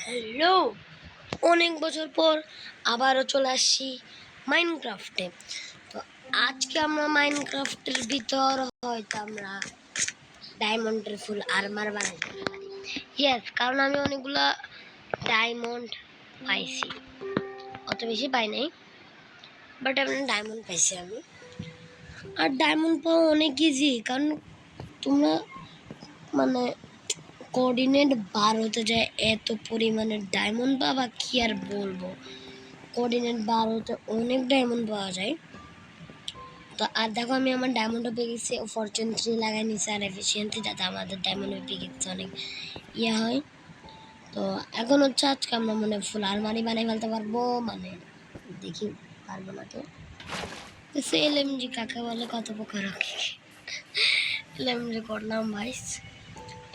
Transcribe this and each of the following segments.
Hello, অনেক বছর পর আবারও চলে আসছি মাইনক্রাফটে। তো আজকে আমরা মাইনক্রাফটের ভিতর হয়তো আমরা ডায়মন্ডের ফুল আর্মার বানাইতে পারি। ইয়েস, কারণ আমি অনেকগুলা ডায়মন্ড পাইছি, অত বেশি পাই নাই, বাট আমি ডায়মন্ড পাইছি আমি। আর ডায়মন্ড পাওয়া অনেক ইজি, কারণ তোমরা মানে কোঅর্ডিনেট বার হতে যায় এত পরিমাণে ডায়মন্ড পাবা, কি আর বলবো। কোঅর্ডিনেট বার হতে অনেক ডায়মন্ড পাওয়া যায়। তো আর দেখো আমি আমার ডায়মন্ডও পেয়ে গেছি, ফরচুন 3 লাগাই নিছি আর এফিসিয়েন্সি, যাতে আমাদের ডায়মন্ডের পিকেক্স অনেক ইয়ে হয়। তো এখন হচ্ছে আজকে আমরা মানে ফুল আলমারি বানিয়ে ফেলতে পারবো, মানে দেখি পারবো না তো। এলএমজি কাকে বলে কত প্রকার, এলএমজি করলাম ভাইস,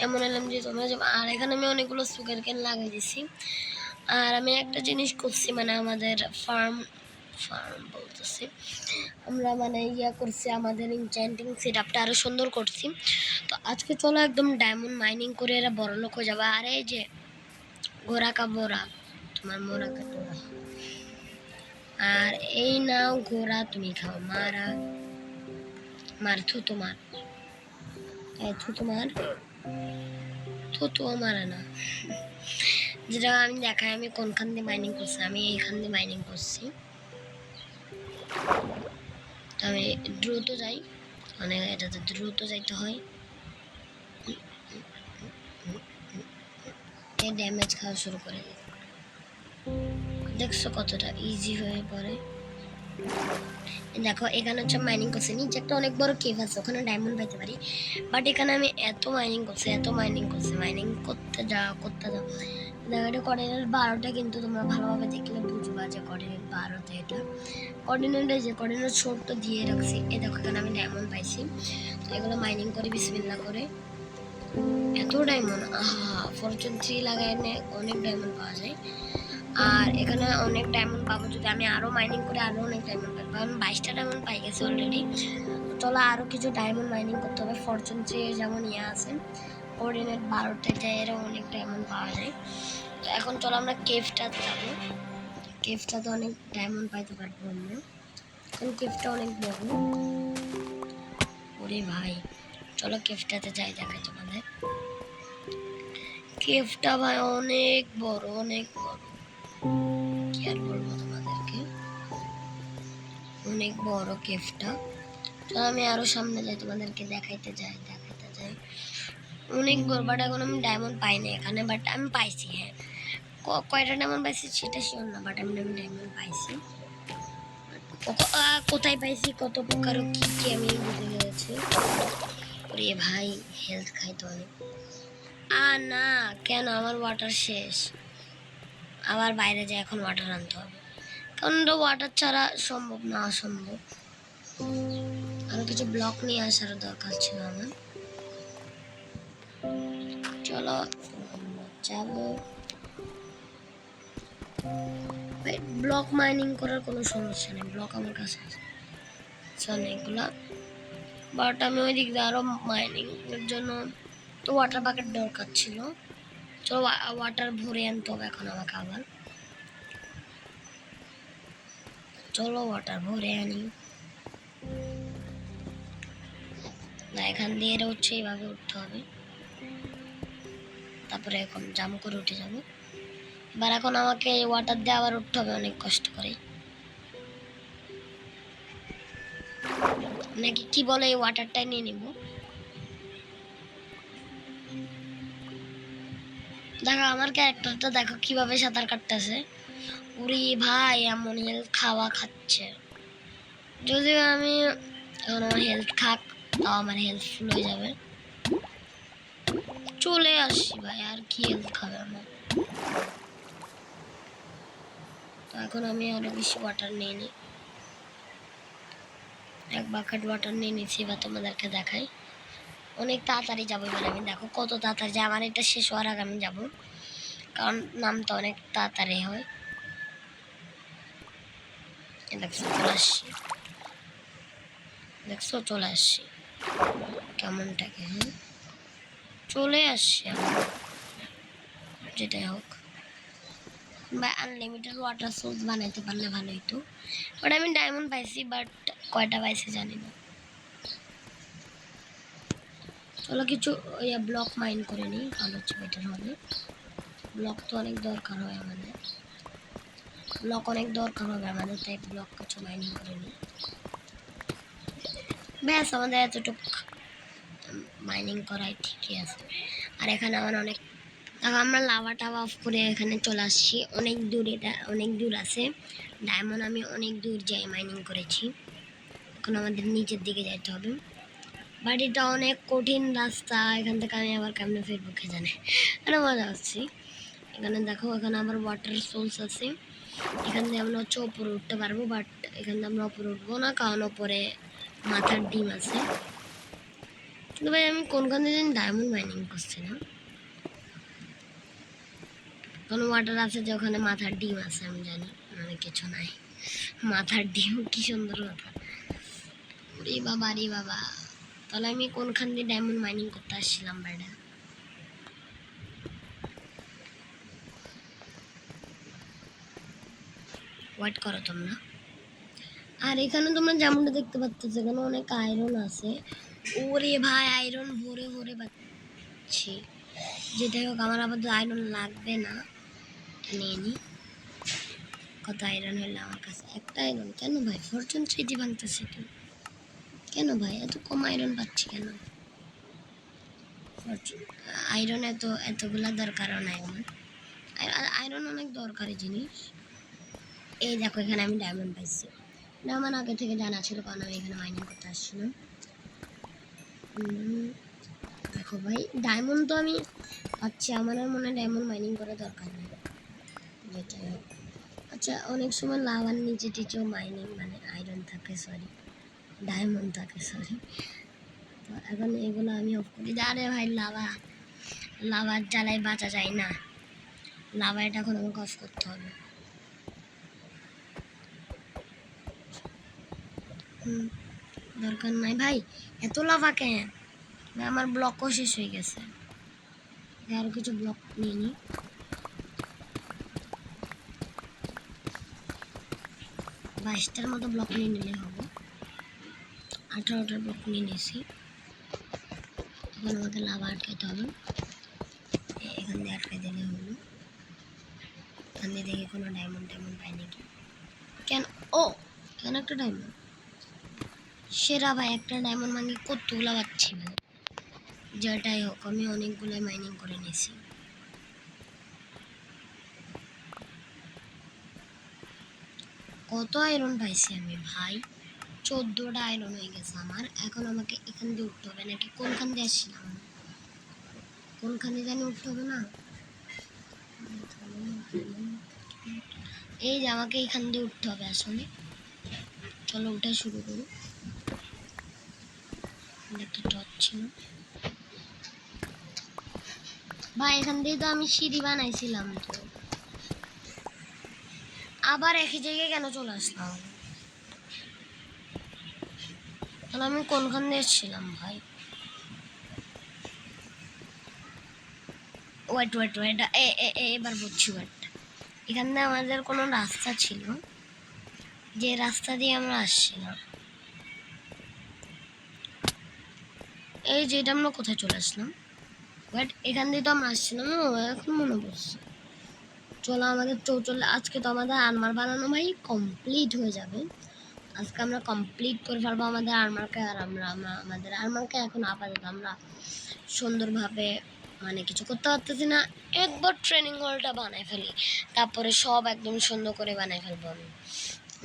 এমন এলএমজি তোমরা। আর এখানে আমি অনেকগুলো সুগার কেন লাগিয়ে দিছি। আর আমি একটা জিনিস করছি, মানে আমাদের ফার্ম বলতেছি, আমরা মানে ইয়া করছি, আমাদের এনচ্যান্টিং সেটআপটা আরো সুন্দর করছি। তো আজকে চলো একদম ডায়মন্ড মাইনিং করে এরা বড় লোক হয়ে যাবে। আর এই যে গোরা কা বোরা, তোমার মোরা কা টোরা, আর এই নাও ঘোড়া, তুমি খাও মারা মার থু তোমার, থু তোমার, থু মারা না। যেটা আমি দেখাই আমি কোনখান দিয়ে মাইনিং করছি, আমি এইখান দিয়ে মাইনিং করছি। আমি দ্রুত যাই, মানে এটাতে দ্রুত যাইতে হয়, ড্যামেজ খাওয়া শুরু করে দিই। দেখছো কতটা ইজি হয়ে পড়ে। দেখো এখানে হচ্ছে মাইনিং করছি, নিচে একটা অনেক বড় কেভ আছে, ওখানে ডায়মন্ড পাইতে পারি। বাট এখানে আমি এত মাইনিং করছি, মাইনিং করতে যাও দেখো এটা কোঅর্ডিনেট 12টা, কিন্তু তোমরা ভালোভাবে দেখলে বুঝবা যে কোঅর্ডিনেট 12তে এটা কোঅর্ডিনেটে যে কোঅর্ডিনেট ছোট্ট দিয়ে রাখছি। এই দেখো এখানে আমি ডায়মন্ড পাইছি, তো এগুলো মাইনিং করি বিসমিল্লাহ করে। এত ডায়মন্ড, ফরচুন 3 লাগাই অনেক ডায়মন্ড পাওয়া যায়। আর এখানে অনেক ডায়মন্ড পাবো যদি আমি আরো মাইনিং করে, আরো অনেক ডায়মন্ড পাবো। আমি 22টা ডায়মন্ড পাই গেছি অলরেডি। চলো আরো কিছু ডায়মন্ড মাইনিং করতে হবে। ফরচুন 3 যেমন ইয়ে আছে, কোঅর্ডিনেট 12টা যায়, এরও অনেক ডায়মন্ড পাওয়া যায়। তো এখন চলো আমরা কেভটা যাবো, কেভটাতে অনেক ডায়মন্ড পাইতে পারবো আমরা, কারণ কেভটা অনেক বড়। ওরে ভাই চলো কেভটাতে যাই, দেখাই তোমাদের। কেভটা ভাই অনেক বড়, অনেক বড়, কি আর বলবো তোমাদেরকে, অনেক বড় কেভটা। তো আমি আরো সামনে যাই, তোমাদেরকে দেখাইতে যাই। অনেক বড়, বাট এখন আমি ডায়মন্ড পাইনি এখানে, বাট আমি পাইছি। হ্যাঁ, কয়টা ডায়মন্ড পাইছি সেটা শিওর না, বাট আমি ডায়মন্ড পাইছি। কোথায় পাইছি, কত প্রকার কি কি আমি বুঝে গেছি। ওরে ভাই হেলথ খাইতে অনেক। না, কেন আমার ওয়াটার শেষ, আবার বাইরে যাই এখন ওয়াটার আনতে হবে, কারণ ওয়াটার ছাড়া সম্ভব না, অসম্ভব। আরো কিছু ব্লক নিয়ে আসার দরকার ছিল আমার। চলো যাবো। ব্লক মাইনিং করার কোনো সমস্যা নেই, ব্লক আমার কাছে আছে অনেকগুলা, বাট আমি ওই দিক দিয়ে আরো মাইনিং এর জন্য তো ওয়াটার বাকেট দরকার ছিল। চলো ওয়াটার ভরে আনতে হবে এখন আমাকে আবার। চলো ওয়াটার ভরে আনি। না, এখান দিয়ে এটা হচ্ছে এইভাবে উঠতে হবে, তারপরে এখন জাম করে উঠে যাব। এবার এখন আমাকে এই ওয়াটার দিয়ে আবার উঠতে হবে অনেক কষ্ট করে, নাকি কি বলে এই ওয়াটারটাই নিয়ে নিব। দেখো আমার ক্যারেক্টারটা দেখো কিভাবে সাঁতার কাটতেছে। উরি ভাই এমন হেলথ খাওয়া খাচ্ছে, যদিও আমি এখন আমার হেলথ খাক, তাও আমার হেলথ ফুল হয়ে যাবে। চলে আসছি ভাই, আর কি হেলথ খাবে আমার। তো এখন আমি আরো বেশি ওয়াটার নিয়ে নিই, এক বাকেট ওয়াটার নিয়ে নিচ্ছি। এবার তোমাদেরকে দেখাই, অনেক তাড়াতাড়ি যাবো এবার আমি। দেখো কত তাড়াতাড়ি যায়, আমার এটা শেষ হওয়ার আগে আমি যাবো, কারণ নামটা অনেক তাড়াতাড়ি হয়। দেখছো চলে আসছি, দেখছো চলে আসছি কেমনটাকে। হ্যাঁ চলে আসছি আমি, যেটাই হোক। বা আনলিমিটেড ওয়াটার সোর্স বানাইতে পারলে ভালো হতো। বাট আমি ডায়মন্ড পাইছি, বাট কয়টা পাইছি জানি না। চলো কিছু ব্লক মাইন করে নিই, ভালো হচ্ছে, বেটার হবে। ব্লক তো অনেক দরকার হয় আমাদের, ব্লক অনেক দরকার হবে আমাদের, তাই ব্লক কিছু মাইনিং করে নিই। ব্যাস আমাদের এতটুক মাইনিং করাই ঠিকই আছে। আর এখানে আমার অনেক, আমরা লাভা টাভা অফ করে এখানে চলে আসছি। অনেক দূর, এটা অনেক দূর আছে ডায়মন্ড। আমি অনেক দূর যাই মাইনিং করেছি, এখন আমাদের নিচের দিকে যাইতে হবে। বাট এটা অনেক কঠিন রাস্তা, এখান থেকে আমি আবার কেমনে ফিরবো কে জানে। এখানে মজা হচ্ছি। এখানে দেখো, এখানে আবার ওয়াটার সোর্স আছে, এখান দিয়ে আমরা হচ্ছে ওপরে উঠতে পারবো। বাট এখান দিয়ে আমরা ওপরে উঠবো না, কারণ ওপরে মাথার ডিম আছে। কিন্তু ভাই আমি কোনখান দিয়ে ডায়মন্ড মাইনিং করছি না, কোনো ওয়াটার আছে যে ওখানে মাথার ডিম আছে আমি জানি, মানে কিছু নাই। মাথার ডিম, কি সুন্দর কথা। রে বাবা রে বাবা, তাহলে আমি কোনখান দিয়ে ডায়মন্ড মাইনিং করতে আসছিলাম বাইরে? ওয়েট করো তোমরা। আর এখানে তোমরা যেমনটা দেখতে পাচ্ছ, এখানে অনেক আয়রন আছে। ওরে ভাই, আয়রন ভরে ভরে পাচ্ছি। যেটাই হোক, আমার আবার তো আয়রন লাগবে না, নিয়ে নি। কত আয়রন হলো আমার কাছে? একটা আয়রন কেন ভাই? ফরচুন 3 ভাঙতেছে তো কেন ভাই? এত কম আয়রন পাচ্ছি কেন? ফরচুন আয়রন এতগুলা দরকারও নাই আমার। আয়রন অনেক দরকারি জিনিস। এই দেখো, এখানে আমি ডায়মন্ড পাইছি। না, আমার আগে থেকে জানা ছিল, কারণ আমি এখানে মাইনিং করতে আসছিলাম। দেখো ভাই, ডায়মন্ড তো আমি পাচ্ছি, আমার আর মনে হয় ডায়মন্ড মাইনিং করা দরকার নেই। যেটাই হোক, আচ্ছা, অনেক সময় লাভার নিচে টিচেও মাইনিং, মানে আয়রন থাকে, সরি ডায়মন্ড থাকে, সরি। তো এখন এগুলো আমি অফ করি। আরে ভাই, লাভার জ্বালায় বাঁচা যায় না, লাভা এটা এখন আমাকে অফ করতে হবে। দরকার নাই ভাই, এত লাভা কেন? আমার ব্লকও শেষ হয়ে গেছে, আরো কিছু ব্লক নিয়ে নিই। 22টার মতো ব্লক নিয়ে নিলে হবে। 18টার ব্লক নিয়ে নিয়েছি। এখন আমাকে লাভা আটকাতে হবে, এখান দিয়ে আটকাই দিলে হলো। এখান দিয়ে দেখি কোনো ডায়মন্ড পাই নাকি। কেন? ও, কেন একটা ডায়মন্ড? সেরা ভাই, একটা ডায়মন্ড মানে কতগুলো পাচ্ছি ভাই। যেটাই হোক, আমি অনেকগুলো মাইনিং করে নিয়েছি। কত আয়রন পাইছি আমি ভাই? 14টা আয়রন হয়ে গেছে আমার। এখন আমাকে এখান দিয়ে উঠতে হবে নাকি কোনখান দিয়ে আসছিলাম? কোনখানে জানি উঠতে হবে না? এই যে আমাকে এখান দিয়ে উঠতে হবে আসলে। চলো উঠে শুরু করো। একটা টর্চ ছিল ভাই, এখান দিয়ে তো আমি সিঁড়ি বানাইছিলাম, তো আবার একই জায়গায় কেন চলে আসলাম? তাহলে আমি কোনখান দিয়ে এসেছিলাম ভাই? ওয়েট ওয়েট ওয়েট, এবার বুঝছি। ওয়েট, এখান দিয়ে আমাদের কোনো রাস্তা ছিল, যে রাস্তা দিয়ে আমরা আসছিলাম। এই যে এটা আমরা কোথায় চলে আসলাম? বাট এখান দিয়ে তো আমরা আসছিলাম, এখন মনে পড়ছে। চলো, আমাদের টোটাল আজকে তো আমাদের আর্মার বানানো ভাই কমপ্লিট হয়ে যাবে। আজকে আমরা কমপ্লিট করে ফেলবো আমাদের আর্মারকে। আর আমরা আমাদের আর্মারকে এখন আপাতত আমরা সুন্দরভাবে, মানে কিছু করতে পারতেছি না, একবার ট্রেনিং হলটা বানাই ফেলি, তারপরে সব একদম সুন্দর করে বানাই ফেলবো আমি।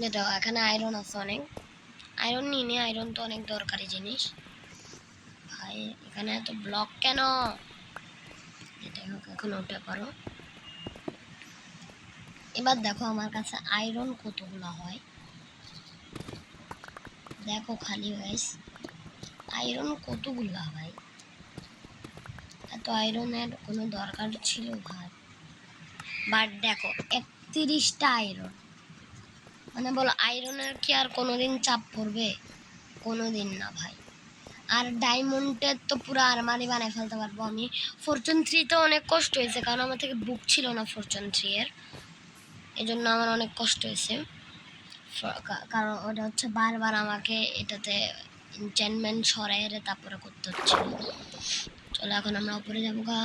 যেটা এখানে আয়রন আছে অনেক, আয়রন নিয়ে নিই, আয়রন তো অনেক দরকারি জিনিস ভাই। এখানে এত ব্লক কেন? এটাই হোক, এখন উঠে পারো। এবার দেখো আমার কাছে আয়রন কতগুলো হয়, দেখো খালি গাইস, আয়রন কতগুলো ভাই? এত আয়রনের কোনো দরকার ছিল ভাই? বাট দেখো, 31টা আয়রন, মানে বলো আয়রনের কি আর কোনোদিন চাপ পড়বে? কোনোদিন না ভাই। আর ডায়মন্ডের তো পুরো আরমারি বানায় ফেলতে পারবো আমি। ফরচুন 3 তো অনেক কষ্ট হয়েছে, কারণ আমার থেকে বুক ছিল না ফরচুন 3 এর। এই জন্য আমার অনেক কষ্ট হয়েছে, কারণ ওটা হচ্ছে বারবার আমাকে এটাতে এনচ্যান্টমেন্ট সরাই তারপরে করতে হচ্ছিল। চলো এখন আমরা উপরে যাবো গা,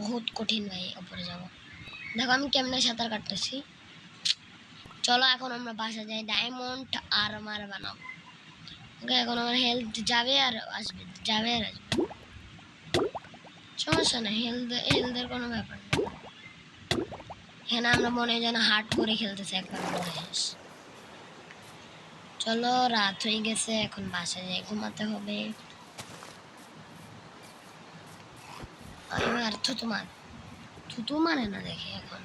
বহুত কঠিন ভাই উপরে যাব। দেখো আমি কেমনে সাঁতার কাটতেছি। চলো এখন আমরা বাসা যাই, ডায়মন্ড আর্মার বানাবো। ওকে এখন আমার হেলথ যাবে আর আসবে, যাবে আর আসবে, সমস্যা নেই, হেলথের কোনো ব্যাপার নেই। এখানে আমরা মনে হয় যেন হার্ড করে খেলতেছি একবার মনে হয়। চলো রাত হয়ে গেছে, এখন বাসায় যাই, ঘুমাতে হবে। আর থুতু মানে না দেখে এখন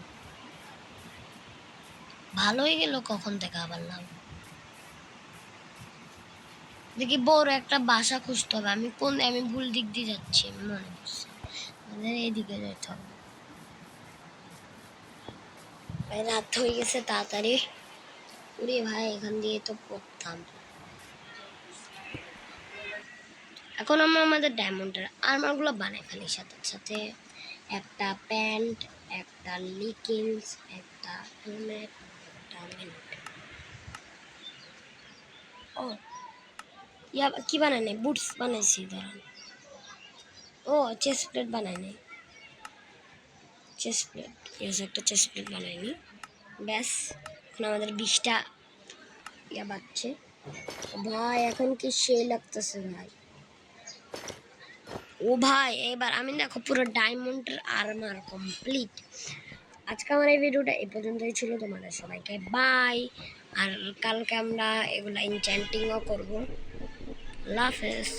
ভালো হয়ে গেল কখন থেকে আবার লাভ। দেখি বড় একটা বাসা খুঁজতে হবে। আমি ভুল দিক দিয়ে যাচ্ছি, আমি মনে করছি আমাদের এইদিকে যেতে হবে। ভাই রাত হয়ে গেছে, তাড়াতাড়ি উড়ে ভাই, এখান দিয়ে তো পড়তাম। এখন আমরা আমাদের ডায়মন্ডের আর্মারগুলো বানাই ফেলি, সাথে সাথে একটা প্যান্ট, একটা লিকিংস, একটা হেলমেট, একটা হেলমেট। ও ইয়া কি বানাই নাই, বুটস বানাইছি ধরেন। ও চেস্ট প্লেট বানাই নাই, চেস্ট প্লেট, ইয়েস একটা চেস্ট প্লেট বানাইনি। ব্যাস এখন আমাদের 20টা ইয়া বাচ্চে। ভাই এখন কি সেই লাগতেছে ভাই। ও ভাই এবার আমি দেখো পুরো ডায়মন্ডের আর্মার কমপ্লিট। আজকে আমার এই ভিডিওটা এই পর্যন্তই ছিল। তোমাদের সবাইকে বাই। আর কালকে আমরা এগুলা এনচ্যান্টিংও করবো। আল্লাহ হাফেজ।